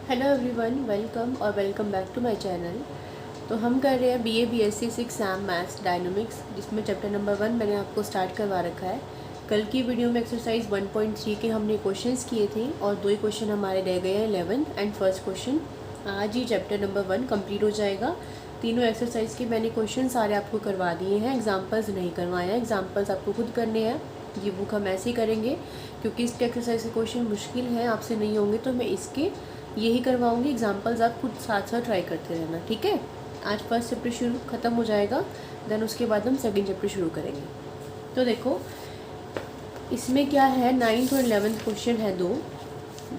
Hello everyone, welcome और welcome back to my channel. तो हम कर रहे हैं BA BSc 6 sem maths dynamics, जिसमें चैप्टर नंबर 1 मैंने आपको स्टार्ट करवा रखा है। कल की वीडियो में एक्सरसाइज 1.3 के हमने क्वेश्चंस किए थे और 2 ही क्वेश्चन हमारे रह गए हैं, 11th एंड फर्स्ट क्वेश्चन। आज ही चैप्टर नंबर 1 कंप्लीट हो जाएगा। तीनों एक्सरसाइज के मैंने क्वेश्चन सारे आपको करवा दिए हैं, एग्जाम्पल्स नहीं करवाए हैं। एग्जाम्पल्स आपको खुद करने हैं, ये बुक हम ऐसे ही करेंगे क्योंकि इसके एक्सरसाइज के क्वेश्चन मुश्किल हैं, आपसे नहीं होंगे तो मैं इसके यही करवाऊंगी। एग्जाम्पल्स आप खुद साथ साथ ट्राई करते रहना, ठीक है। आज फर्स्ट चैप्टर शुरू ख़त्म हो जाएगा, देन उसके बाद हम सेकंड चैप्टर शुरू करेंगे। तो देखो इसमें क्या है, 9th और 11th क्वेश्चन है,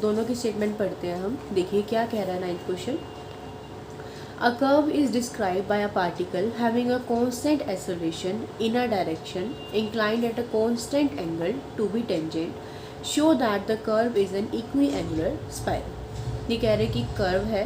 दोनों की स्टेटमेंट पढ़ते हैं हम। देखिए क्या कह रहा है 9th question. A curve is describe by a particle having a constant acceleration in a direction inclined at a constant angle to be tangent. Show that the curve is an equiangular spiral. ये कह रहे हैं कि curve है,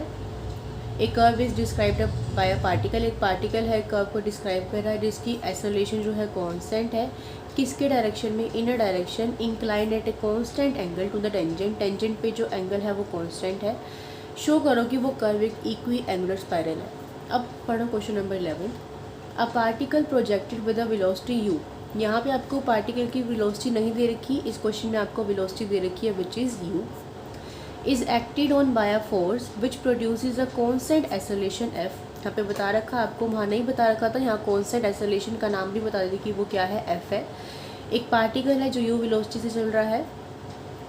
एक curve is described by a particle, एक particle है curve को डिस्क्राइब कर रहा है जिसकी एक्सेलरेशन जो है कांस्टेंट है। किसके डायरेक्शन में? In a direction inclined at a constant angle to the tangent, tangent पे जो एंगल है वो कांस्टेंट है। शो करो कि वो कर्व एक इक्वी एंगुलर स्पाइरल है। अब पढ़ो question number 11। A particle projected with a velocity u। यहाँ पे आपको पार्टिकल की वेलोसिटी नहीं दे रखी, इस क्वेश्चन में आपको वेलोसिटी दे रखी है which is u, is acted on by a force which produces a constant acceleration f। यहाँ पे बता रखा, आपको वहाँ नहीं बता रखा था, यहाँ constant acceleration का नाम भी बता दी कि वो क्या है, f है। एक पार्टिकल है जो u वेलोसिटी से चल रहा है,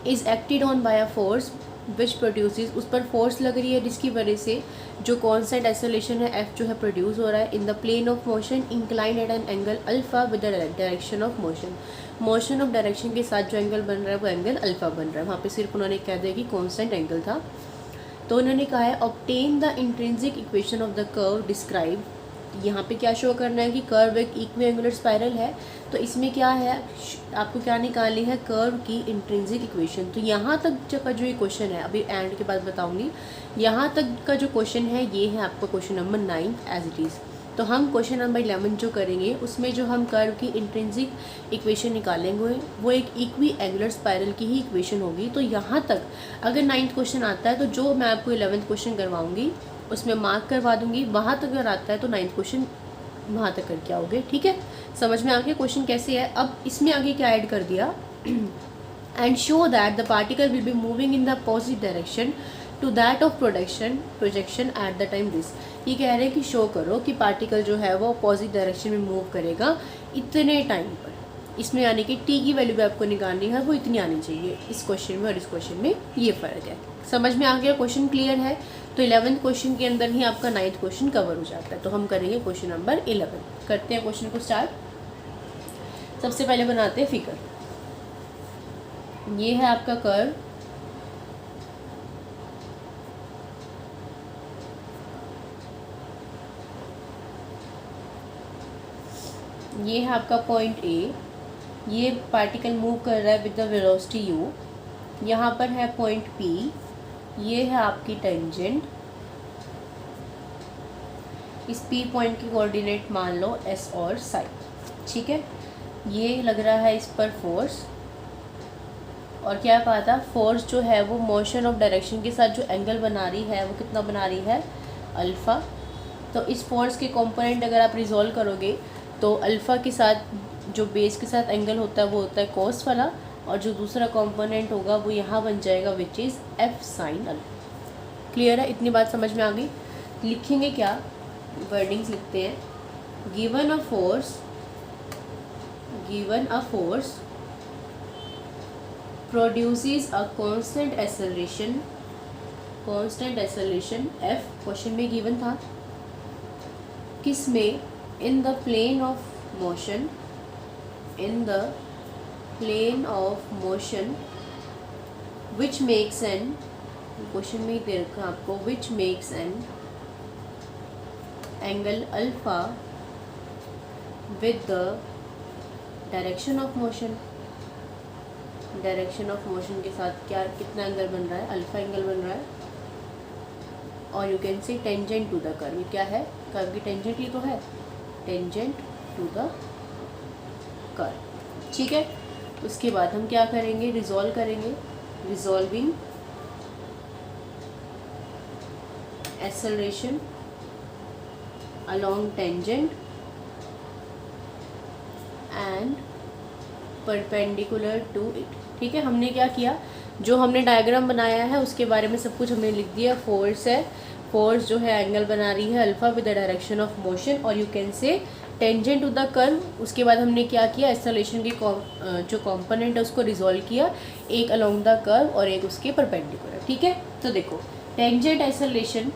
is acted on by a force which produces, उस पर फोर्स लग रही है जिसकी वजह से जो कॉन्स्टेंट एक्सेलरेशन है f जो है प्रोड्यूस हो रहा है in the plane of motion inclined at an angle alpha with the direction of motion. Motion of direction के साथ जो एंगल बन रहा है वो एंगल अल्फा बन रहा है। वहाँ पे सिर्फ उन्होंने कह दिया कि कॉन्स्टेंट एंगल था। तो उन्होंने कहा है obtain the intrinsic equation of the curve describe. यहाँ पे क्या शो करना है कि कर्व एक इक्वी एंगुलर स्पाइरल है। तो इसमें क्या है, आपको क्या निकालनी है, कर्व की इंट्रिंसिक इक्वेशन। तो यहाँ तक का जो ये क्वेश्चन है, अभी एंड के बाद बताऊंगी, यहाँ तक का जो क्वेश्चन है ये है आपका question number 9 as it is. तो हम क्वेश्चन नंबर 11 जो करेंगे उसमें जो हम कर्व की इंट्रिंसिक इक्वेशन निकालेंगे वो एक इक्वी एंगुलर स्पाइरल की ही इक्वेशन होगी। तो यहाँ तक अगर 9th क्वेश्चन आता है तो जो मैं आपको 11th क्वेश्चन करवाऊंगी उसमें मार्क करवा दूंगी, वहाँ तक अगर आता है तो 9th क्वेश्चन वहाँ तक करके आओगे, ठीक है। समझ में आ गया क्वेश्चन कैसे है। अब इसमें आगे क्या ऐड कर दिया, and show that the particle will be moving in the opposite direction to that of projection at the time this. ये कह रहे हैं कि शो करो कि पार्टिकल जो है वो अपोजिट डायरेक्शन में मूव करेगा इतने टाइम पर। इसमें यानी कि टी की वैल्यू भी आपको निकालनी है, वो इतनी आनी चाहिए इस क्वेश्चन में और इस क्वेश्चन में, ये फ़र्क है। समझ में आ गया, क्वेश्चन क्लियर है। तो 11th क्वेश्चन के अंदर ही आपका 9th क्वेश्चन कवर हो जाता है। तो हम करेंगे क्वेश्चन नंबर 11। करते हैं क्वेश्चन को स्टार्ट। सबसे पहले बनाते हैं फिगर। ये है आपका कर्व, ये है आपका पॉइंट ए, ये पार्टिकल मूव कर रहा है विद द वेलोसिटी u। यहाँ पर है पॉइंट पी, ये है आपकी टेंजेंट। इस पी पॉइंट की कोऑर्डिनेट मान लो एस और साई, ठीक है। ये लग रहा है इस पर फोर्स, और क्या कहा था, फोर्स जो है वो मोशन ऑफ डायरेक्शन के साथ जो एंगल बना रही है वो कितना बना रही है, अल्फ़ा। तो इस फोर्स के कंपोनेंट अगर आप रिजॉल्व करोगे तो अल्फ़ा के साथ जो बेस के साथ एंगल होता है वो होता है कॉस वाला, और जो दूसरा कंपोनेंट होगा वो यहाँ बन जाएगा which is F sine alpha. Clear है, इतनी बात समझ में आ गई। लिखेंगे क्या, वर्डिंग्स लिखते हैं। Given a force produces a constant acceleration f। Question में गिवन था किस में, in the plane of motion which makes an, question में दे रखा आपको, which makes an angle alpha with the direction of motion. Direction of motion के साथ क्या, कितना एंगल बन रहा है, अल्फा एंगल बन रहा है। और you can say tangent to the curve, ये क्या है, कर्व की टेंजेंट ही तो है, टेंजेंट टू द कर्व, ठीक है। उसके बाद हम क्या करेंगे, रिजॉल्व करेंगे। Resolving acceleration along tangent and perpendicular to it। ठीक है, हमने क्या किया, जो हमने डायग्राम बनाया है उसके बारे में सब कुछ हमने लिख दिया। फोर्स है, फोर्स जो है एंगल बना रही है alpha with the direction of motion, और you can say tangent to the curve. उसके बाद हमने क्या किया, एक्सेलरेशन के जो कंपोनेंट है उसको रिजॉल्व किया, एक अलोंग द कर्व और एक उसके परपेंडिकुलर। ठीक है, तो देखो टेंजेंट एक्सेलरेशन,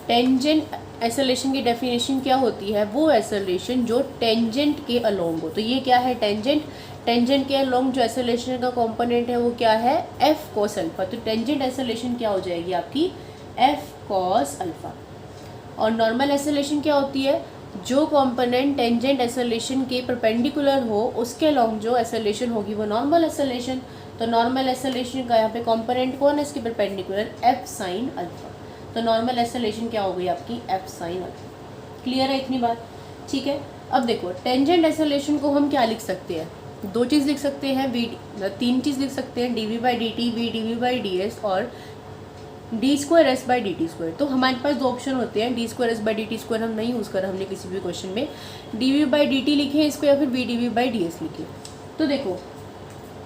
टेंजेंट एक्सेलरेशन की डेफिनेशन क्या होती है, वो एक्सेलरेशन जो टेंजेंट के अलोंग हो। तो ये क्या है, टेंजेंट, टेंजेंट के अलोंग जो एक्सेलरेशन का कंपोनेंट है वो क्या है, एफ कॉस अल्फा। तो टेंजेंट एक्सेलरेशन क्या हो जाएगी आपकी, एफ कॉस अल्फा। और नॉर्मल एक्सेलरेशन क्या होती है, जो कंपोनेंट टेंजेंट एक्सेलरेशन के परपेंडिकुलर हो उसके अलोंग जो एक्सेलरेशन होगी वो नॉर्मल एक्सेलरेशन। तो नॉर्मल एक्सेलरेशन का यहाँ पे कंपोनेंट कौन है इसके परपेंडिकुलर, एफ साइन अल्फा। तो नॉर्मल एक्सेलरेशन क्या हो गई आपकी, एफ साइन अल्फा। क्लियर है इतनी बात, ठीक है। अब देखो टेंजेंट एक्सेलरेशन को हम क्या लिख सकते हैं, दो चीज़ लिख सकते हैं, तीन चीज़ लिख सकते हैं, D we by D T, V D we by D S और D square S by D T square. तो हमारे पास दो ऑप्शन होते हैं, D square S by D T square हम नहीं यूज़ करा हमने किसी भी क्वेश्चन में, D we by D T लिखे इसको या फिर V D we by D S लिखे। तो देखो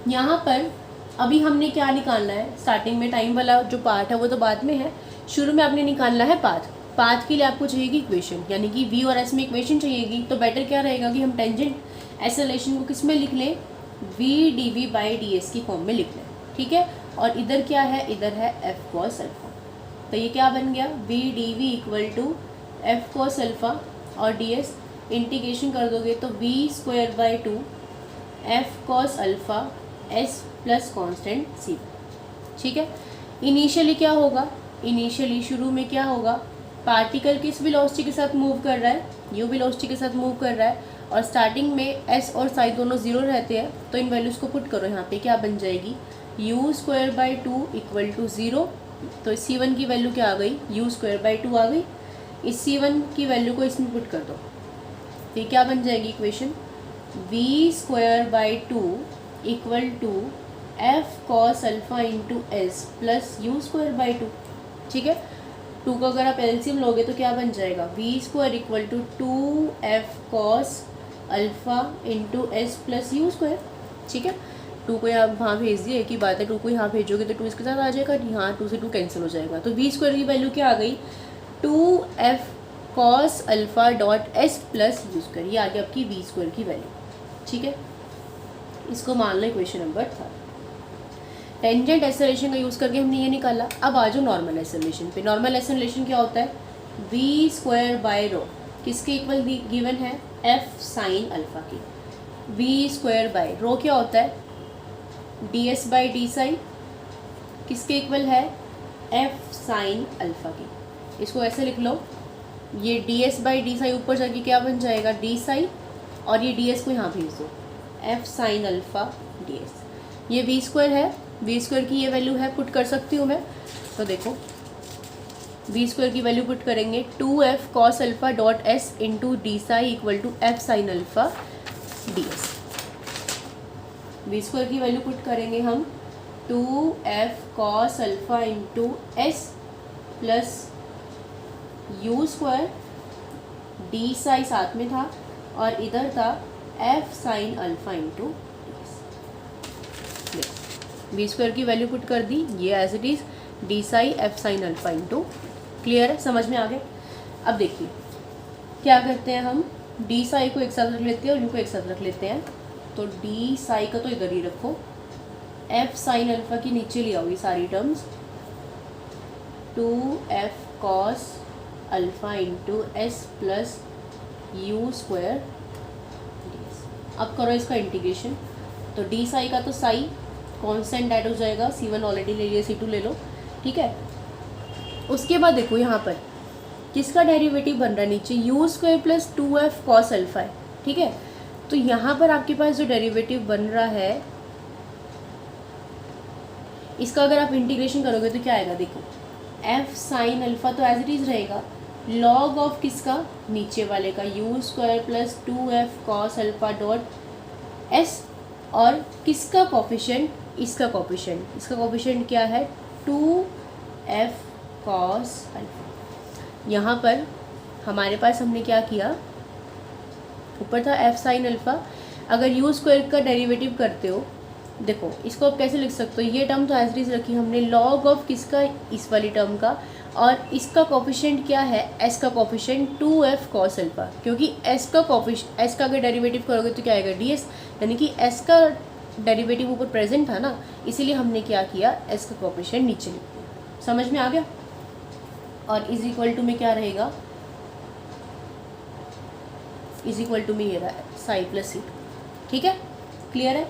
यहाँ पर अभी हमने क्या निकालना है, स्टार्टिंग में टाइम वाला जो पार्ट है वो तो बाद में है, शुरू में आपने निकालना है पाथ। पाथ के लिए आपको चाहिएगी इक्वेशन, यानी कि वी और एस में इक्वेशन चाहिएगी। तो बेटर क्या रहेगा कि हम टेंजेंट एक्सेलरेशन को किस में लिख लें, v D we by D s की फॉर्म में लिख लें। ठीक है, और इधर क्या है, इधर है एफ कॉस अल्फा। तो ये क्या बन गया, V D we equal to F cos alpha और डी एस इंटीग्रेशन कर दोगे तो V square by two F cos alpha S plus constant C. ठीक है, इनिशियली क्या होगा, इनिशियली शुरू में क्या होगा, पार्टिकल किस वेलोसिटी के साथ मूव कर रहा है, यू वेलोसिटी के साथ मूव कर रहा है, और स्टार्टिंग में एस और साई दोनों जीरो रहते हैं। तो इन वैल्यूज़ को पुट करो, यहाँ पे क्या बन जाएगी, u square by two equal to zero. तो इस C1 की वैल्यू क्या आ गई, यू स्क्वायर बाई टू आ गई। इस C1 की वैल्यू को इसमें पुट कर दो, तो क्या बन जाएगी equation, v square by two equal to F cos alpha into s plus u square by two. ठीक है, टू का अगर आप एलसीएम लोगे तो क्या बन जाएगा, v square equal to two F cos alpha into s plus u square. ठीक है, टू को यहाँ वहाँ भेज दिए, एक ही बात है, टू को यहाँ भेजोगे तो टू इसके साथ आ जाएगा, यहाँ टू से टू कैंसिल हो जाएगा। तो वी स्क्वायर की वैल्यू क्या आ गई, two F cos alpha dot s plus u square, ये आ गई आपकी वी स्क्वायर की वैल्यू। ठीक है, इसको मान लो इक्वेशन नंबर 3। टेंजेंट एक्सेलरेशन का यूज़ करके हमने ये निकाला। अब आ जाओ नॉर्मल एक्सेलरेशन पे। नॉर्मल एक्सेलरेशन क्या होता है, वी स्क्वायर बाय रो किसके इक्वल गिवन है, एफ साइन अल्फा की। वी स्क्वायर बाय रो क्या होता है, D S by D Sai किसके इक्वल है, एफ साइन अल्फा की। इसको ऐसे लिख लो, ये D S by D Sai ऊपर जाके क्या बन जाएगा, डी साई, और ये डी एस को यहाँ भेज दो, F sine alpha d S. ये वी स्क्वायर है, वी स्क्वायर की ये वैल्यू है, पुट कर सकती हूँ मैं। तो देखो वी स्क्वायर की वैल्यू पुट करेंगे, two F cos alpha dot s into d psi equal to f sine alpha d s. V square की वैल्यू पुट करेंगे हम, two F cos alpha into s plus u square, d psi साथ में था और इधर था f sine alpha into d s. V square की वैल्यू पुट कर दी, ये as it is d psi F sine alpha into. Clear है, समझ में आ गया। अब देखिए क्या करते हैं हम, डी साई को एक साथ रख लेते हैं और इनको एक साथ रख लेते हैं। तो डी साई का तो इधर ही रखो, एफ साइन अल्फा की नीचे ले आओगी सारी terms, two F cos alpha into s plus u square d s. अब करो इसका इंटीग्रेशन। तो डी साई का तो साई कॉन्स्टेंट ऐड हो जाएगा, C1 ऑलरेडी ले लिया, C2 ले लो। ठीक है, उसके बाद देखो यहाँ पर किसका डेरिवेटिव बन रहा है, नीचे you square plus two F cos alpha है। ठीक है, तो यहाँ पर आपके पास जो डेरिवेटिव बन रहा है इसका अगर आप इंटीग्रेशन करोगे तो क्या आएगा, देखो एफ साइन अल्फा तो एज इट इज़ रहेगा, लॉग ऑफ किसका, नीचे वाले का, you square plus two F cos alpha dot S, और किसका कॉफिशिएंट, इसका कॉफिशिएंट, इसका कॉफिशिएंट क्या है, टू एफ कॉस अल्फ़ा। यहाँ पर हमारे पास हमने क्या किया, ऊपर था एफ साइन अल्फ़ा, अगर यू स्क्वायर का डेरिवेटिव करते हो, देखो इसको आप कैसे लिख सकते हो, ये टर्म तो एज इट इज़ रखी हमने, लॉग ऑफ किसका, इस वाली टर्म का, और इसका कोफिशिएंट क्या है, एस का कोफिशिएंट 2f कॉस अल्फ़ा, क्योंकि एस का अगर डेरिवेटिव करोगे तो क्या आएगा ds, यानी कि एस का डेरिवेटिव ऊपर प्रेजेंट था ना, इसीलिए हमने क्या किया, एस का कोफिशिएंट नीचे लिख दिया। समझ में आ गया। और इज इक्वल टू में क्या रहेगा, इज इक्वल टू में ये रहा है साई प्लस सी। ठीक है, क्लियर है।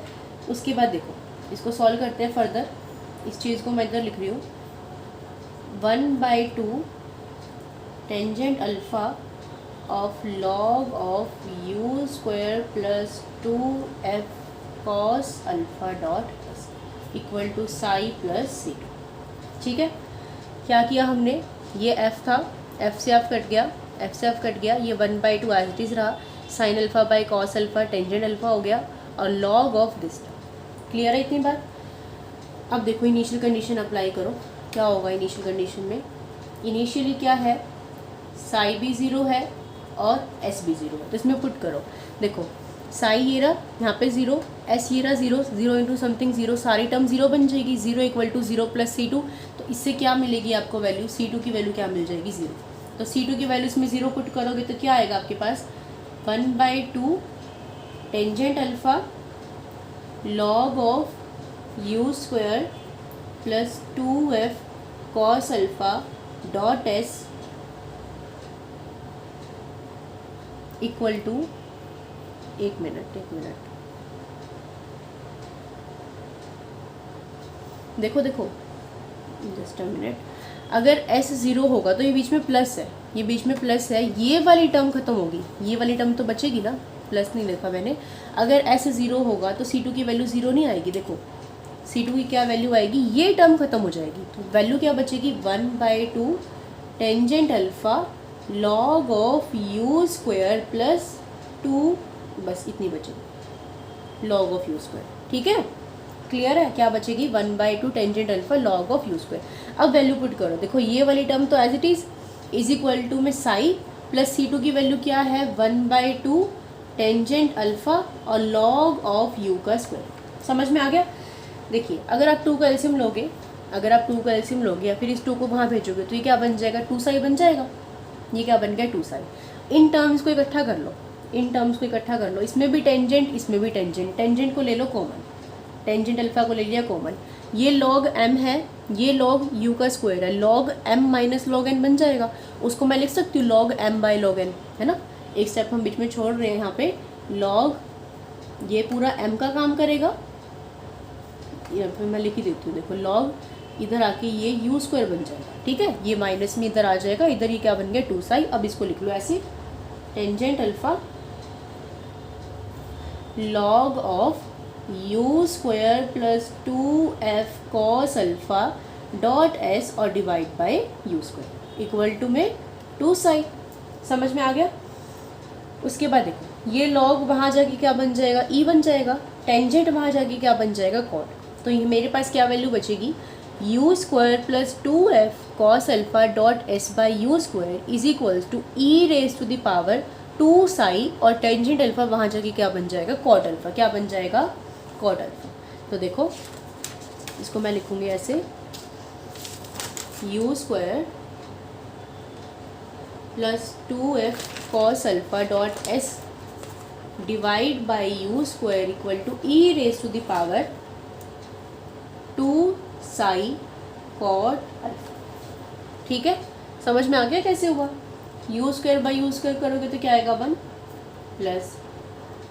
उसके बाद देखो इसको सॉल्व करते हैं फर्दर। इस चीज़ को मैं इधर लिख रही हूँ, 1/2 tangent alpha of log of you square plus 2f cos alpha dot S equal to psi plus C. ठीक है, क्या किया हमने, ये f था, f से f कट गया, f से f कट गया, ये 1/2 एज इट इज़ रहा, sine alpha by cos alpha tangent alpha हो गया, और लॉग ऑफ दिस। क्लियर है इतनी बात। अब देखो इनिशियल कंडीशन अप्लाई करो, क्या होगा इनिशियल कंडीशन में, इनिशियली क्या है, साई भी ज़ीरो है और एस भी ज़ीरो है, तो इसमें पुट करो। देखो साई ये रहा, यहाँ पे ज़ीरो, एस ये रहा zero, zero into something zero, सारी टर्म ज़ीरो बन जाएगी, zero equal to zero plus C2, तो इससे क्या मिलेगी आपको वैल्यू, C2 की वैल्यू क्या मिल जाएगी, ज़ीरो। तो C2 की वैल्यू इसमें ज़ीरो पुट करोगे तो क्या आएगा आपके पास, 1/2 tangent alpha log of you square plus 2f cos alpha dot S equal to, एक मिनट देखो जस्ट अ मिनट, अगर s ज़ीरो होगा तो ये बीच में प्लस है, ये बीच में प्लस है, ये वाली टर्म खत्म होगी, ये वाली टर्म तो बचेगी ना, प्लस नहीं लिखा मैंने। अगर s ज़ीरो होगा तो C2 की वैल्यू ज़ीरो नहीं आएगी, देखो C2 की क्या वैल्यू आएगी, ये टर्म खत्म हो जाएगी, तो वैल्यू क्या बचेगी, 1/2 tangent alpha log of you square plus 2, बस इतनी बचेगी, लॉग ऑफ यू स्क्वायर। ठीक है, क्लियर है, क्या बचेगी, 1/2 tangent alpha log of you square. अब वैल्यू पुट करो, देखो ये वाली टर्म तो as it is equal to में साई प्लस C2 की वैल्यू क्या है, 1/2 टेंजेंट अल्फ़ा और लॉग ऑफ यू का स्क्वायर। समझ में आ गया। देखिए अगर आप 2 का एलसीएम लोगे, या फिर इस 2 को वहाँ भेजोगे तो ये क्या बन जाएगा, 2 साई बन जाएगा, ये क्या बन गया 2 साई। इन टर्म्स को इकट्ठा कर लो, इसमें भी टेंजेंट, इसमें भी टेंजेंट को ले लो कॉमन, टेंजेंट अल्फ़ा को ले लिया कॉमन, ये लॉग m है, ये लॉग u का स्क्वायर है, log m minus log n बन जाएगा, उसको मैं लिख सकती हूँ log m by log n, है ना, एक स्टेप हम बीच में छोड़ रहे हैं यहाँ पे, लॉग ये पूरा m का काम करेगा, या फिर मैं लिख ही देती हूँ, देखो लॉग इधर आके ये यू स्क्वायर बन जाएगा। ठीक है, ये माइनस में इधर आ जाएगा, इधर ये क्या बन गया 2 साई। अब इसको लिख लो ऐसे, tangent alpha log of you square plus 2f cos alpha dot S और divide by U square equal to में 2 साई। समझ में आ गया। उसके बाद देखो ये लॉग वहाँ जाके क्या बन जाएगा, ई बन जाएगा, टेंजेंट वहाँ जाके क्या बन जाएगा कॉट। तो ये मेरे पास क्या वैल्यू बचेगी, u square plus 2f cos alpha dot s by u square is equals to e raise to the power 2 psi, और टेंजेंट अल्फ़ा वहाँ जाके क्या बन जाएगा कॉट अल्फ़ा, क्या बन जाएगा कॉट अल्फ़ा। तो देखो इसको मैं लिखूँगी ऐसे, u square plus 2f cos alpha dot s divide by u square equal to e raise to the power 2 psi cot alpha. ठीक है, समझ में आ गया कैसे हुआ। U square by u square करोगे तो क्या आएगा 1 plus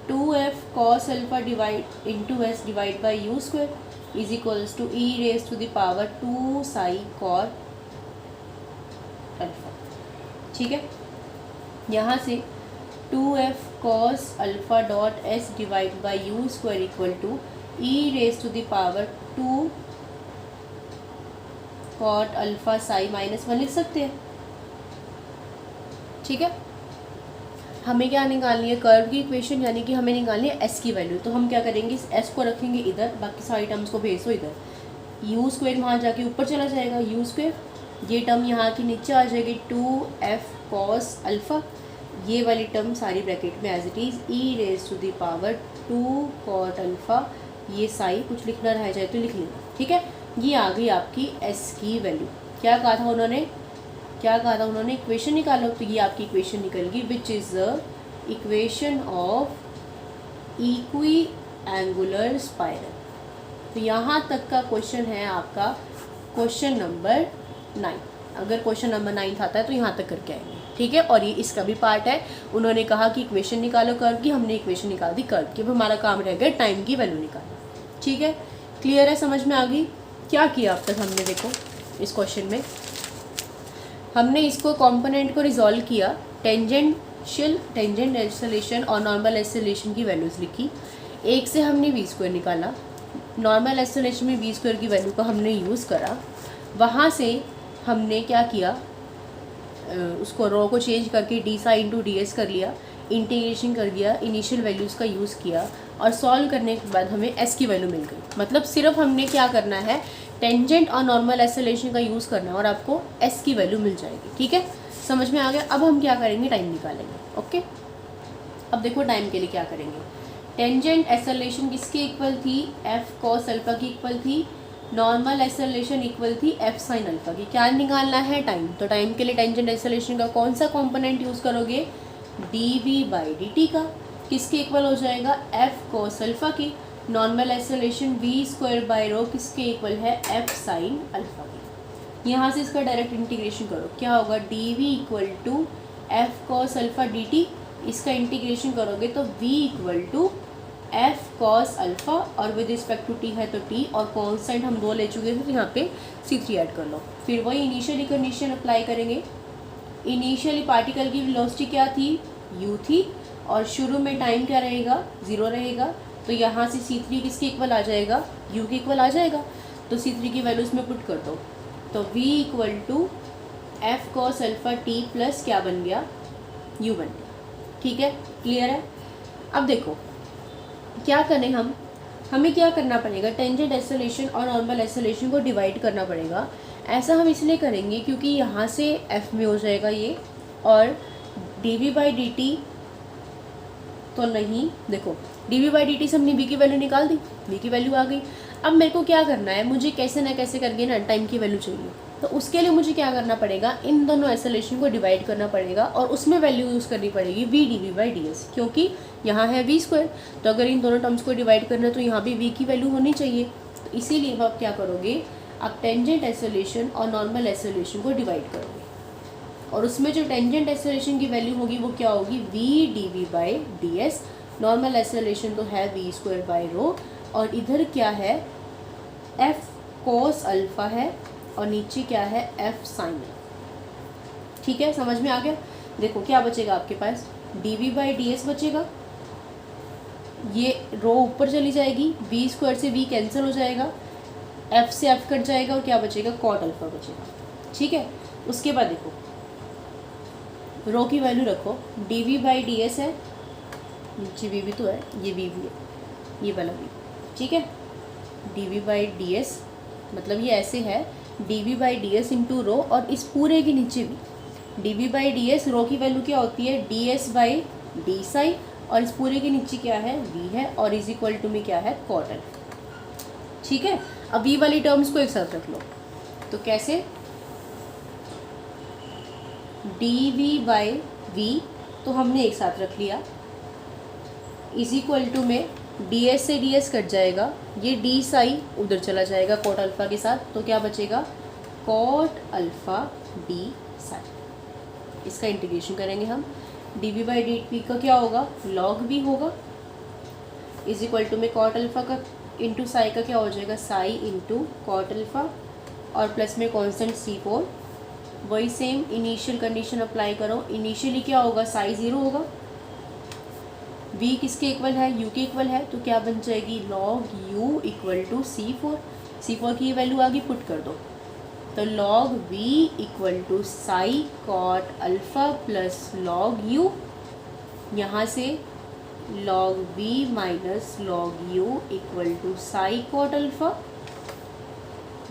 2f cos alpha divide into s divide by u square is equals to e raise to the power 2 psi cot alpha. ठीक है, यहाँ से 2f cos alpha dot s divide by u square equal to e raise to the power 2 cot alpha psi minus 1 लिख सकते हैं। ठीक है, हमें क्या निकालनी है, कर्व की इक्वेशन, यानी कि हमें निकालनी है एस की वैल्यू। तो हम क्या करेंगे, इस एस को रखेंगे इधर, बाकी सारी टर्म्स को भेज दो इधर, यू स्क्वायर वहाँ जाके ऊपर चला जाएगा, यू स्क्वायर ये टर्म यहाँ की नीचे आ जाएगी 2f cos अल्फ़ा, ये वाली टर्म सारी ब्रैकेट में as it is e raise to the power 2 cot alpha, ये साई कुछ लिखना रह जाए तो लिख लेना, ठीक है। ये आ गई आपकी s की वैल्यू। क्या कहा था उन्होंने, इक्वेशन निकालो, तो ये आपकी इक्वेशन निकल गई which is the equation of equi angular spiral. तो यहाँ तक का क्वेश्चन है आपका क्वेश्चन नंबर 9। अगर क्वेश्चन नंबर 9 आता है तो यहाँ तक करके आएंगे, ठीक है। और ये इसका भी पार्ट है, उन्होंने कहा कि इक्वेशन निकालो कर्व की, हमने इक्वेशन निकाल दी कर्व की, अब हमारा काम रह गया टाइम की वैल्यू निकालना, ठीक है। क्लियर है, समझ में आ गई। क्या किया अब तक हमने, देखो इस क्वेश्चन में हमने इसको कॉम्पोनेंट को रिजॉल्व किया, टेंजेंट एक्सेलरेशन और नॉर्मल एक्सेलरेशन की वैल्यूज़ लिखी, एक से हमने वी स्क्वायर निकाला, नॉर्मल एक्सेलरेशन में वी स्क्वायर की वैल्यू को हमने यूज़ करा, वहाँ से हमने क्या किया, उसको रो को चेंज करके D Sai into d S कर लिया, इंटीग्रेशन कर दिया, इनिशियल वैल्यूज़ का यूज़ किया और सॉल्व करने के बाद हमें एस की वैल्यू मिल गई। मतलब सिर्फ हमने क्या करना है, टेंजेंट और नॉर्मल एक्सेलरेशन का यूज़ करना है और आपको एस की वैल्यू मिल जाएगी, ठीक है। समझ में आ गया। अब हम क्या करेंगे, टाइम निकालेंगे, ओके। अब देखो टाइम के लिए क्या करेंगे, टेंजेंट एक्सेलरेशन किसके इक्वल थी, एफ कॉस अल्फा की इक्वल थी, नॉर्मल एक्सेलरेशन इक्वल थी एफ साइन अल्फा की। क्या निकालना है, टाइम। तो टाइम के लिए टेंजेंट एक्सेलरेशन का कौन सा कंपोनेंट यूज़ करोगे, d we by D t का, किसके इक्वल हो जाएगा, एफ कॉस अल्फा की। Normal acceleration v square by rho किसके इक्वल है, एफ साइन अल्फा की। यहाँ से इसका डायरेक्ट इंटीग्रेशन करो, क्या होगा, d we equal to F cos alpha d t, इसका इंटीग्रेशन करोगे तो v equal to F cos alpha और विद रिस्पेक्ट टू टी है तो t, और कॉन्स्टेंट हम 2 ले चुके थे तो यहाँ पे c3 ऐड कर लो। फिर वही इनिशियली कंडीशन अप्लाई करेंगे। इनिशियली पार्टिकल की वेलोसिटी क्या थी, u थी, और शुरू में टाइम क्या रहेगा, 0 रहेगा। तो यहाँ से c3 किसके इक्वल आ जाएगा, u के इक्वल आ जाएगा। तो c3 की वैल्यूज़ में पुट कर दो, तो v equal to F cos alpha t plus क्या बन गया, u बन गया, ठीक है। क्लियर है। अब देखो क्या करें हमें क्या करना पड़ेगा, टेंजेंट एक्सेलरेशन और नॉर्मल एक्सेलरेशन को डिवाइड करना पड़ेगा। ऐसा हम इसलिए करेंगे क्योंकि यहाँ से f में हो जाएगा ये, और d we by D t तो नहीं, देखो d we by D t से हमने v की वैल्यू निकाल दी, v की वैल्यू आ गई। अब मेरे को क्या करना है, मुझे कैसे ना कैसे करके ना टाइम की वैल्यू चाहिए, तो उसके लिए मुझे क्या करना पड़ेगा, इन दोनों एक्सेलरेशन को डिवाइड करना पड़ेगा और उसमें वैल्यू यूज़ करनी पड़ेगी v d we by D s, क्योंकि यहाँ है v स्क्वायर, तो अगर इन दोनों टर्म्स को डिवाइड करना है तो यहाँ भी v की वैल्यू होनी चाहिए। तो इसीलिए आप क्या करोगे, आप टेंजेंट एक्सेलरेशन और नॉर्मल एक्सेलरेशन को डिवाइड करोगे, और उसमें जो टेंजेंट एक्सेलरेशन की वैल्यू होगी वो क्या होगी, v d we by D s. Normal acceleration तो है v स्क्वायर बाई रो, और इधर क्या है, f कोस अल्फ़ा है, और नीचे क्या है, f साइन। ठीक है, समझ में आ गया। देखो क्या बचेगा आपके पास, D we by D S बचेगा, ये रो ऊपर चली जाएगी, v स्क्वायर से v कैंसिल हो जाएगा, f से f कट जाएगा, और क्या बचेगा, कॉट अल्फ़ा बचेगा। ठीक है, उसके बाद देखो रो की वैल्यू रखो, d we by D s है, नीचे वी भी तो है, ये वी भी है, ये वाला वी, ठीक है। D we by D S मतलब ये ऐसे है, D we by D S into rho, और इस पूरे के नीचे भी D we by D S, rho की वैल्यू क्या होती है, D S by D psi, और इस पूरे के नीचे क्या है, वी है, और इज इक्वल टू में क्या है, कॉट अल्फ़ा। ठीक है, अब वी वाली टर्म्स को एक साथ रख लो, तो कैसे, डी वी बाई वी तो हमने एक साथ रख लिया, इज इक्वल टू में डी एस से डी एस कट जाएगा, ये डी साई उधर चला जाएगा कॉट अल्फ़ा के साथ, तो क्या बचेगा, कॉट अल्फ़ा डी साई। इसका इंटीग्रेशन करेंगे हम, d we by D t का क्या होगा, लॉग भी होगा, इज इक्वल टू में कॉट अल्फ़ा का इंटू साई का क्या हो जाएगा, साई इंटू कॉट अल्फ़ा, और प्लस में कॉन्स्टेंट C4। वही सेम इनिशियल कंडीशन अप्लाई करो, इनिशियली क्या होगा, साई 0 होगा, v किसके इक्वल है, u के इक्वल है, तो क्या बन जाएगी, log u equal to C4। C4 की वैल्यू आगे पुट कर दो, तो log v equal to psi cot alpha plus log u, यहाँ से log v minus log u equal to psi cot alpha,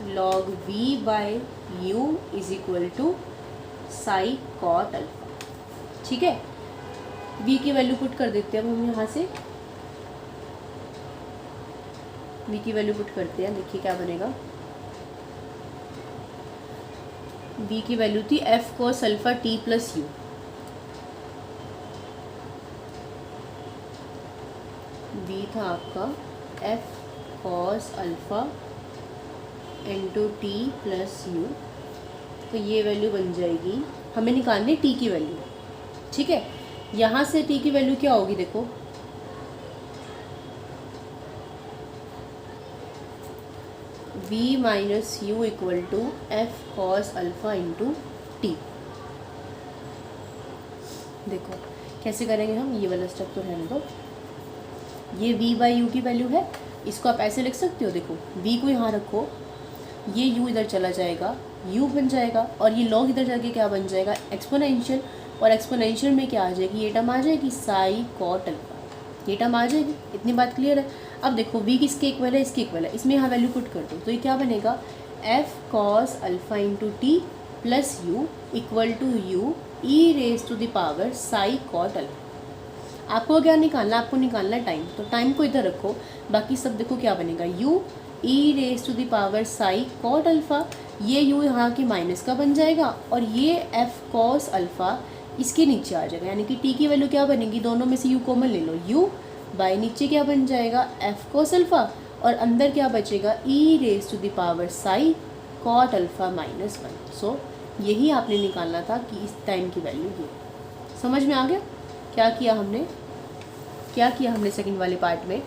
log v by u is equal to psi cot alpha. ठीक है, v की value put कर देते हैं अब हम यहाँ से, v की वैल्यू पुट करते हैं। देखिए क्या बनेगा, v की वैल्यू थी f cos alpha t plus u, v था आपका f cos alpha into t plus you. तो ये वैल्यू बन जाएगी, हमें निकालनी t की वैल्यू। ठीक है, यहाँ से t की वैल्यू क्या होगी, देखो v minus u equal to F cos alpha into t. देखो कैसे करेंगे हम, ये वाला स्टेप तो रहने दो। ये v बाई यू की वैल्यू है, इसको आप ऐसे लिख सकते हो। देखो v को यहाँ रखो, ये u इधर चला जाएगा, u बन जाएगा, और ये log इधर जाके क्या बन जाएगा, एक्सपोनेंशियल। और एक्सपोनेंशियल में क्या आ जाएगी, ये टर्म आ जाएगी साई कॉट अल्फा, ये टर्म आ जाएगी। इतनी बात क्लियर है। अब देखो v किसके इक्वल है, इसके इक्वल है, इसमें यहाँ वैल्यू पुट कर दो। तो ये क्या बनेगा, f cos alpha into t plus u equal to u e raise to the power psi cot alpha. आपको क्या निकालना, आपको निकालना है टाइम, तो टाइम को इधर रखो, बाकी सब देखो क्या बनेगा, u e raise to the power psi cot alpha. ये u यहाँ की माइनस का बन जाएगा, और ये f cos अल्फा इसके नीचे आ जाएगा, यानी कि t की वैल्यू क्या बनेगी, दोनों में से u कॉमन ले लो, u बाय नीचे क्या बन जाएगा f cos अल्फा, और अंदर क्या बचेगा e raise to the power psi cot alpha minus 1। So यही आपने निकालना था कि इस टाइम की वैल्यू ये। समझ में आ गया क्या किया हमने, क्या किया हमने सेकंड वाले पार्ट में,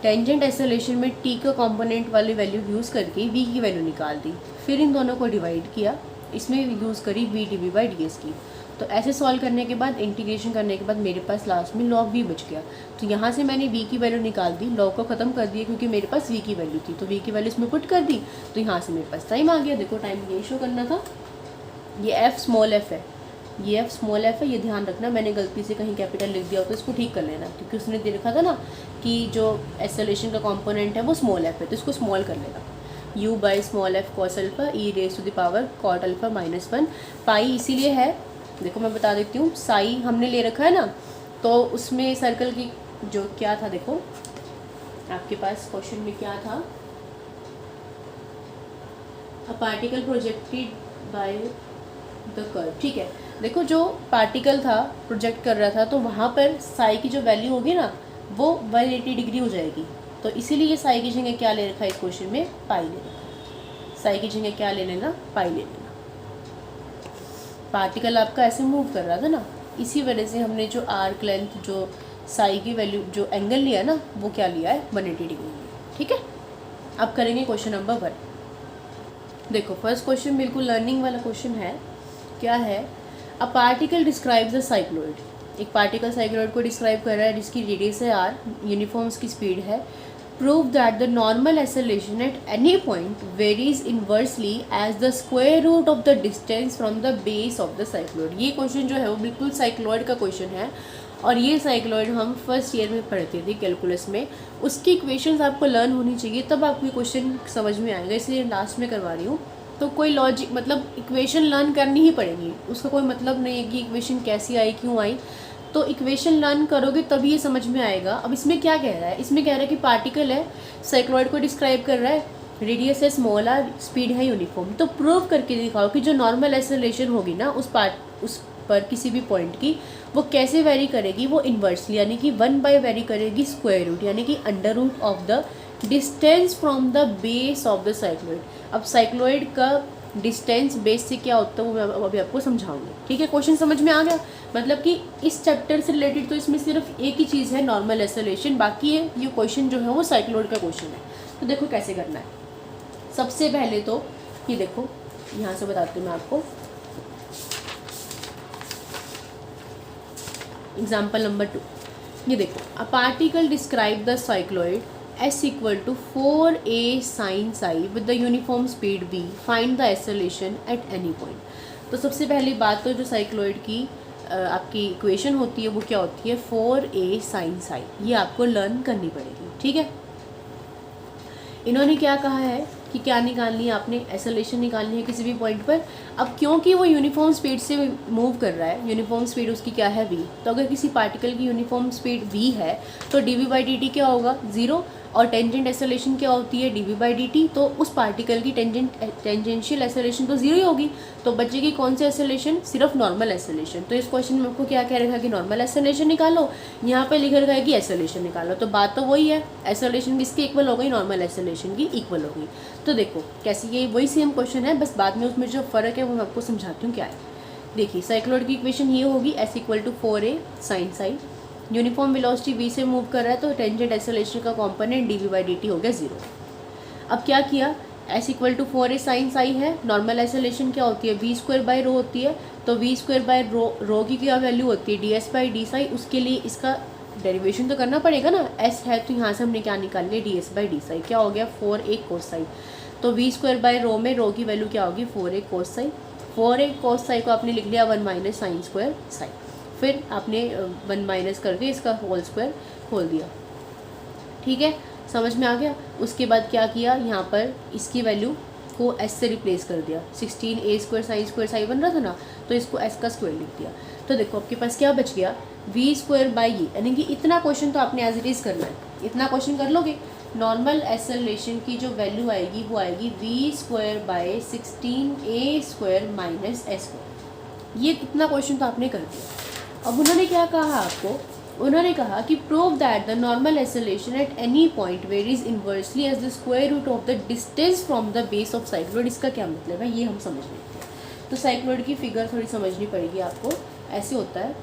टेंजेंट एक्सेलरेशन में t का कंपोनेंट वाली वैल्यू यूज़ करके v की वैल्यू निकाल दी, फिर इन दोनों को डिवाइड किया, इसमें यूज़ करी v d we by D s की। तो ऐसे सॉल्व करने के बाद, इंटीग्रेशन करने के बाद मेरे पास लास्ट में log v बच गया। तो यहाँ से मैंने v की वैल्यू निकाल दी, log को ख़त्म कर दिया क्योंकि मेरे पास v की वैल्यू थी, तो v की वैल्यू इसमें पुट कर दी, तो यहाँ से मेरे पास टाइम आ गया। देखो टाइम यही शो करना था, ये f स्मॉल f है, ये f स्मॉल f है, ये ध्यान रखना। मैंने गलती से कहीं कैपिटल लिख दिया हो तो इसको ठीक कर लेना, क्योंकि उसने दे रखा था ना कि जो एक्सेलरेशन का कंपोनेंट है वो स्मॉल f है, तो इसको स्मॉल कर लेना। u by small f cos alpha e raise to the power cot alpha minus 1। पाई इसीलिए है, देखो मैं बता देती हूँ, साई हमने ले रखा है ना, तो उसमें सर्कल की जो क्या था, देखो आपके पास क्वेश्चन में क्या था, a particle projected by the curve. ठीक है, देखो जो पार्टिकल था प्रोजेक्ट कर रहा था, तो वहाँ पर साई की जो वैल्यू होगी ना वो 180 डिग्री हो जाएगी। तो इसीलिए ये साई की जगह क्या ले रखा है इस क्वेश्चन में, पाई ले रखा। साई की जगह क्या ले लेना, पाई ले लेना। पार्टिकल आपका ऐसे मूव कर रहा था ना, इसी वजह से हमने जो आर्क लेंथ, जो साई की वैल्यू, जो एंगल लिया ना, वो क्या लिया है, 180 डिग्री लिया। ठीक है, अब करेंगे क्वेश्चन नंबर 1। देखो फर्स्ट क्वेश्चन बिल्कुल लर्निंग वाला क्वेश्चन है। क्या है, a particle describes the cycloid. एक पार्टिकल साइक्लॉइड को डिस्क्राइब कर रहा है जिसकी रेडियस है r, यूनिफॉर्म्स की स्पीड है। Prove that the normal acceleration at any point varies inversely as the square root of the distance from the base of the cycloid. ये क्वेश्चन जो है वो बिल्कुल साइक्लॉइड का क्वेश्चन है, और ये साइक्लॉइड हम फर्स्ट ईयर में पढ़ते थे कैलकुलस में। उसकी इक्वेशंस आपको लर्न होनी चाहिए, तब आपको क्वेश्चन समझ में आएगा, इसलिए लास्ट में करवा रही हूँ। तो कोई लॉजिक, मतलब इक्वेशन लर्न करनी ही पड़ेगी, उसका कोई मतलब नहीं है कि इक्वेशन कैसी आई, क्यों आई। तो इक्वेशन लर्न करोगे तभी ये समझ में आएगा। अब इसमें क्या कह रहा है, इसमें कह रहा है कि पार्टिकल है, साइक्लॉइड को डिस्क्राइब कर रहा है, रेडियस है स्मॉल आर, स्पीड है यूनिफॉर्म। तो प्रूव करके दिखाओ कि जो नॉर्मल एक्सेलरेशन होगी ना उस पर किसी भी पॉइंट की, वो कैसे वेरी करेगी, वो इन्वर्सली, यानी कि 1 बाय वेरी करेगी स्क्वायर रूट, यानी कि under root of the distance from the base of the cycloid. अब साइक्लॉइड का डिस्टेंस बेस से क्या होता है वो मैं अभी आपको समझाऊंगी। ठीक है, क्वेश्चन समझ में आ गया। मतलब कि इस चैप्टर से रिलेटेड तो इसमें सिर्फ एक ही चीज़ है, नॉर्मल एक्सेलरेशन, बाकी ये क्वेश्चन जो है वो साइक्लॉइड का क्वेश्चन है। तो देखो कैसे करना है। सबसे पहले तो ये देखो, यहाँ से बताती हूँ मैं आपको। एग्जाम्पल नंबर 2, ये देखो, a particle describe the cycloid S equal to 4a sin psi with the uniform speed v, find the acceleration at any point. तो सबसे पहली बात तो जो साइक्लॉइड की आपकी इक्वेशन होती है वो क्या होती है, 4a sin psi। ये आपको लर्न करनी पड़ेगी। ठीक है, इन्होंने क्या कहा है कि क्या निकालनी है आपने, एक्सेलरेशन निकालनी है किसी भी पॉइंट पर। अब क्योंकि वो यूनिफॉर्म स्पीड से मूव कर रहा है, यूनिफॉर्म स्पीड उसकी क्या है v, तो अगर किसी पार्टिकल की यूनिफॉर्म स्पीड v है तो dv/dt क्या होगा 0, और टेंजेंट एक्सेलरेशन क्या होती है dv/dt, तो उस पार्टिकल की टेंजेंशियल एक्सेलरेशन तो 0 ही होगी, तो बचेगी कौन सी एक्सेलरेशन, सिर्फ नॉर्मल एक्सेलरेशन। तो इस क्वेश्चन में आपको क्या कह रखा है कि नॉर्मल एक्सेलरेशन निकालो, यहाँ पे लिख रखा है कि एक्सेलरेशन निकालो, तो बात तो वही है, एक्सेलरेशन किसकी इक्वल हो गई, नॉर्मल एक्सेलरेशन की इक्वल हो गई। तो देखो कैसे, ये वही सेम क्वेश्चन है, बस बाद में उसमें जो फ़र्क है वो मैं आपको समझाती हूँ क्या है। देखिए साइक्लॉइड की इक्वेशन ये होगी s = 4a sin Sai, uniform velocity v से मूव कर रहा है तो टेंजेंट एक्सेलरेशन का कंपोनेंट dv/dt हो गया 0। अब क्या किया, s = 4a sin साई है, नॉर्मल एक्सेलरेशन क्या होती है v² होती है, तो v² की क्या वैल्यू होती है ds/d साई, उसके लिए इसका डेरिवेशन तो करना पड़ेगा ना, s है तो यहाँ से हमने क्या निकाल लिया ds/d साई, क्या हो गया 4a cos साई, तो v² में रो की वैल्यू क्या होगी 4a cos Sai, 4a cos Sai को आपने लिख लिया 1 - sin² साई, फिर आपने 1 माइनस करके इसका होल स्क्वायर खोल दिया, ठीक है, समझ में आ गया। उसके बाद क्या किया, यहाँ पर इसकी वैल्यू को s से रिप्लेस कर दिया, 16a² sin² साई बन रहा था ना, तो इसको s का स्क्वायर लिख दिया। तो देखो आपके पास क्या बच गया v²/ये, यानी कि इतना क्वेश्चन तो आपने एज इट इज़ करना है, इतना क्वेश्चन कर लोगे। नॉर्मल एक्सेलरेशन की जो वैल्यू आएगी वो आएगी v² / 16a² - s²। ये कितना क्वेश्चन तो आपने कर दिया। अब उन्होंने क्या कहा आपको, उन्होंने कहा कि prove that the normal acceleration at any point varies inversely as the square root of the distance from the base of cycloid. इसका क्या मतलब है ये हम समझ लेते हैं। तो साइक्लॉइड की फिगर थोड़ी समझनी पड़ेगी आपको, ऐसे होता है,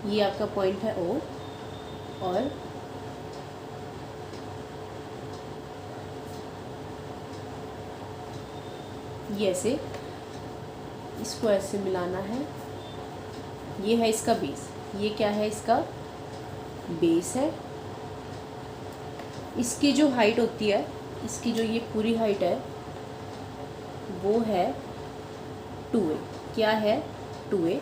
ये आपका पॉइंट है O, और ये ऐसे इसको ऐसे मिलाना है, ये है इसका बेस, ये क्या है इसका बेस है, इसकी जो हाइट होती है, इसकी जो ये पूरी हाइट है वो है 2a, क्या है 2a।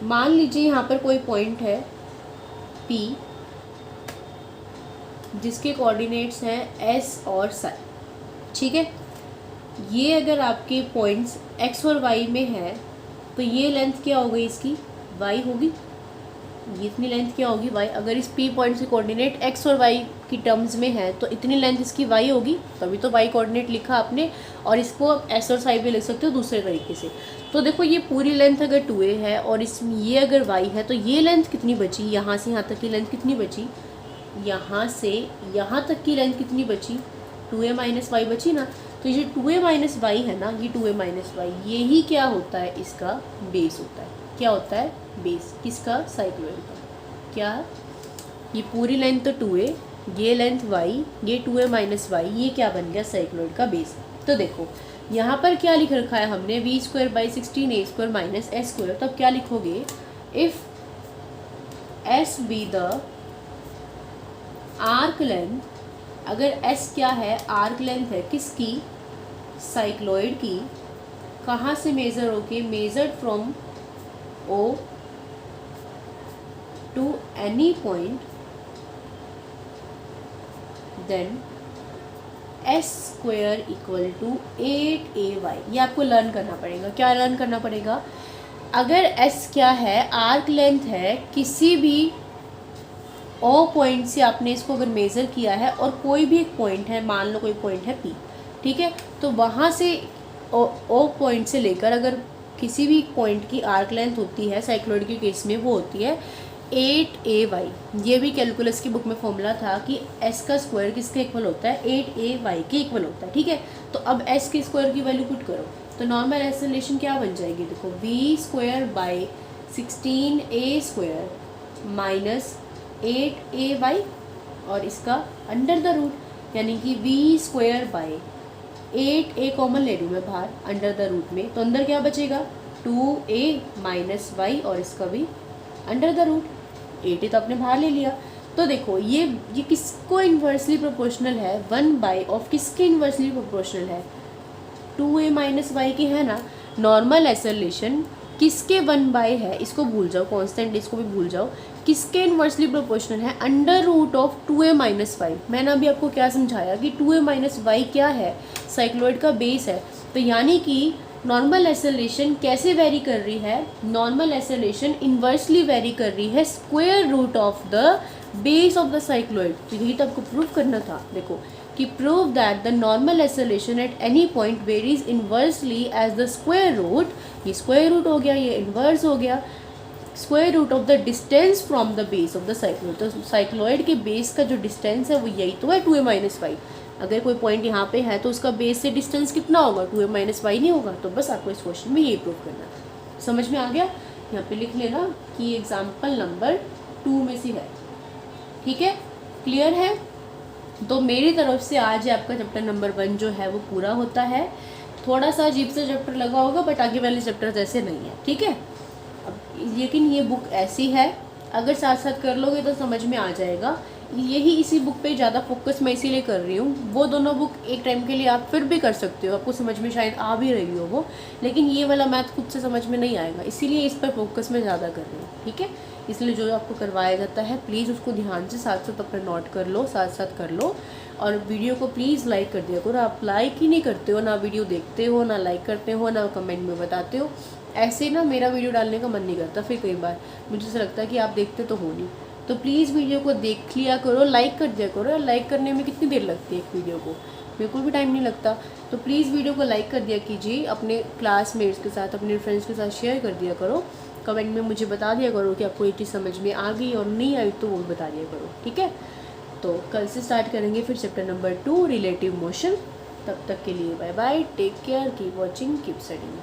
मान लीजिए यहाँ पर कोई पॉइंट है P जिसके कोऑर्डिनेट्स हैं s और psi, ठीक है। ये अगर आपके पॉइंट्स x और y में है तो ये लेंथ क्या हो गई इसकी y होगी, ये इतनी लेंथ क्या होगी y। अगर इस P पॉइंट से कोऑर्डिनेट x और y की टर्म्स में है तो इतनी लेंथ इसकी y होगी, तभी तो y कोऑर्डिनेट लिखा आपने, और इसको आप s और psi भी लिख सकते हो दूसरे तरीके से। तो देखो ये पूरी लेंथ अगर 2a है और इसमें ये अगर y है तो ये लेंथ कितनी बची, यहाँ से यहाँ तक की लेंथ कितनी बची, यहाँ से यहाँ तक की लेंथ कितनी बची 2a - y बची ना। तो ये 2a - y है ना, ये 2a - y, यही क्या होता है इसका बेस होता है। क्या होता है बेस किसका, साइक्लॉइड का। क्या, ये पूरी लेंथ तो 2a, ये लेंथ y, ये 2a - y, ये क्या बन गया साइक्लॉइड का बेस। तो देखो यहाँ पर क्या लिख रखा है हमने v² / 16a² - s²। तब क्या लिखोगे, if s be the arc length, अगर s क्या है आर्क लेंथ है किसकी, साइक्लॉइड की, कहाँ से मेज़र होके, measured from O to any point, then s² = 8ay। ये आपको लर्न करना पड़ेगा। क्या लर्न करना पड़ेगा, अगर s क्या है आर्क लेंथ है किसी भी O पॉइंट से, आपने इसको अगर मेज़र किया है और कोई भी एक पॉइंट है, मान लो कोई पॉइंट है P, ठीक है, तो वहाँ से O पॉइंट से लेकर अगर किसी भी पॉइंट की आर्क लेंथ होती है साइक्लॉइड के केस में वो होती है 8ay। ये भी कैलकुलस की बुक में फॉर्मूला था कि s का स्क्वायर किसके इक्वल होता है, 8ay के इक्वल होता है, ठीक है। तो अब s के स्क्वायर की वैल्यू पुट करो तो नॉर्मल एक्सेलरेशन क्या बन जाएगी, देखो v² / 16a² - 8ay, और इसका अंडर द रूट, यानी कि v² / 8a कॉमन ले रही हूँ मैं बाहर अंडर द रूट में, तो अंदर क्या बचेगा 2a - y, और इसका भी अंडर द रूट, 8a तो आपने बाहर ले लिया। तो देखो ये किसको इन्वर्सली प्रोपोर्शनल है, 1 ऑफ किसके इन्वर्सली प्रोपोर्शनल है, 2a - y की है ना। नॉर्मल एक्सेलरेशन किसके 1/, है इसको भूल जाओ, कांस्टेंट इसको भी भूल जाओ, किसके इन्वर्सली प्रोपोर्शनल है, under root of 2a minus y. मैंने अभी आपको क्या समझाया कि 2a माइनस वाई क्या है, साइक्लॉइड का बेस है। तो यानी कि नॉर्मल एसेलेशन कैसे वेरी कर रही है, नॉर्मल एसेलेशन इन्वर्सली वेरी कर रही है square root of the base of the cycloid. तो यही तो आपको प्रूव करना था। देखो कि prove that the normal acceleration at any point varies inversely as the square root, ये स्क्वायर रूट हो गया, ये इन्वर्स हो गया, square root of the distance from the base of the cycloid. तो साइक्लॉइड के बेस का जो डिस्टेंस है वो यही तो है 2a माइनस वाई। अगर कोई पॉइंट यहाँ पे है तो उसका बेस से डिस्टेंस कितना होगा, 2a माइनस वाई नहीं होगा। तो बस आपको इस क्वेश्चन में यही प्रूव करना है। समझ में आ गया? यहाँ पे लिख लेना कि एग्जाम्पल नंबर 2 में से है। ठीक है, क्लियर है? तो मेरी तरफ से आज आपका चैप्टर नंबर 1 जो है वो पूरा होता है। थोड़ा सा अजीब सा चैप्टर लगा होगा बट आगे वाले चैप्टर ऐसे नहीं है। ठीक है, अब लेकिन ये बुक ऐसी है, अगर साथ साथ कर लोगे तो समझ में आ जाएगा। यही इसी बुक पे ज़्यादा फोकस मैं इसीलिए कर रही हूँ। वो दोनों बुक एक टाइम के लिए आप फिर भी कर सकते हो, आपको समझ में शायद आ भी रही हो वो, लेकिन ये वाला मैथ खुद से समझ में नहीं आएगा, इसीलिए इस पर फोकस मैं ज़्यादा कर रही हूँ। ठीक है, इसलिए जो आपको करवाया जाता है प्लीज़ उसको ध्यान से साथ साथ अपना नोट कर लो, साथ साथ कर लो। और वीडियो को प्लीज़ लाइक कर दिया करो। आप लाइक ही नहीं करते हो, ना वीडियो देखते हो, ना लाइक करते हो, ना कमेंट में बताते हो। ऐसे ना मेरा वीडियो डालने का मन नहीं करता, फिर कई बार मुझे ऐसा लगता है कि आप देखते तो हो नहीं। तो प्लीज़ वीडियो को देख लिया करो, लाइक कर दिया करो। लाइक करने में कितनी देर लगती है एक वीडियो को, बिल्कुल भी टाइम नहीं लगता। तो प्लीज़ वीडियो को लाइक कर दिया कीजिए, अपने क्लासमेट्स के साथ, अपने फ्रेंड्स के साथ शेयर कर दिया करो। कमेंट में मुझे बता दिया करो कि आपको ये चीज़ समझ में आ गई और नहीं आई तो वो बता दिया करो। ठीक है, तो कल से स्टार्ट करेंगे फिर चैप्टर नंबर 2 रिलेटिव मोशन। तब तक के लिए bye bye, take care, keep watching, keep studying.